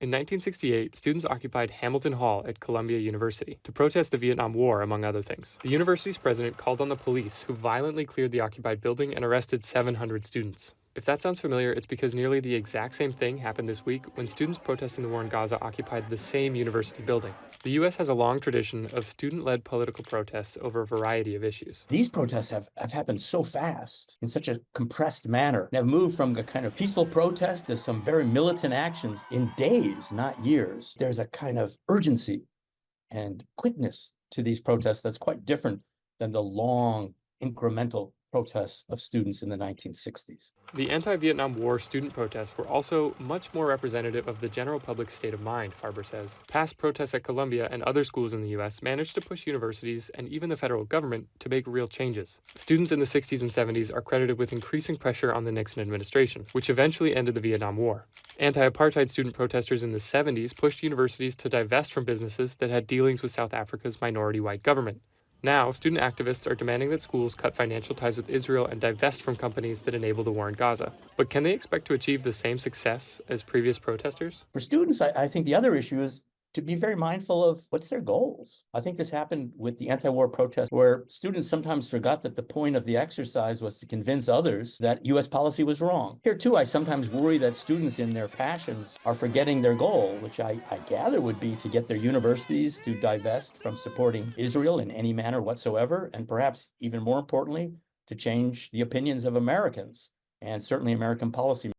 In 1968, students occupied Hamilton Hall at Columbia University to protest the Vietnam War, among other things. The university's president called on the police, who violently cleared the occupied building and arrested 700 students. If that sounds familiar, it's because nearly the exact same thing happened this week when students protesting the war in Gaza occupied the same university building. The U.S. has a long tradition of student-led political protests over a variety of issues. These protests have happened so fast, in such a compressed manner, and have moved from a kind of peaceful protest to some very militant actions in days, not years. There's a kind of urgency and quickness to these protests that's quite different than the long, incremental protests of students in the 1960s. The anti-Vietnam War student protests were also much more representative of the general public's state of mind, Farber says. Past protests at Columbia and other schools in the U.S. managed to push universities and even the federal government to make real changes. Students in the 60s and 70s are credited with increasing pressure on the Nixon administration, which eventually ended the Vietnam War. Anti-apartheid student protesters in the 70s pushed universities to divest from businesses that had dealings with South Africa's minority white government. Now, student activists are demanding that schools cut financial ties with Israel and divest from companies that enable the war in Gaza. But can they expect to achieve the same success as previous protesters? For students, I think the other issue is to be very mindful of what's their goals. I think this happened with the anti-war protests, where students sometimes forgot that the point of the exercise was to convince others that U.S. policy was wrong. Here, too, I sometimes worry that students in their passions are forgetting their goal, which I gather would be to get their universities to divest from supporting Israel in any manner whatsoever, and perhaps even more importantly, to change the opinions of Americans, and certainly American policy.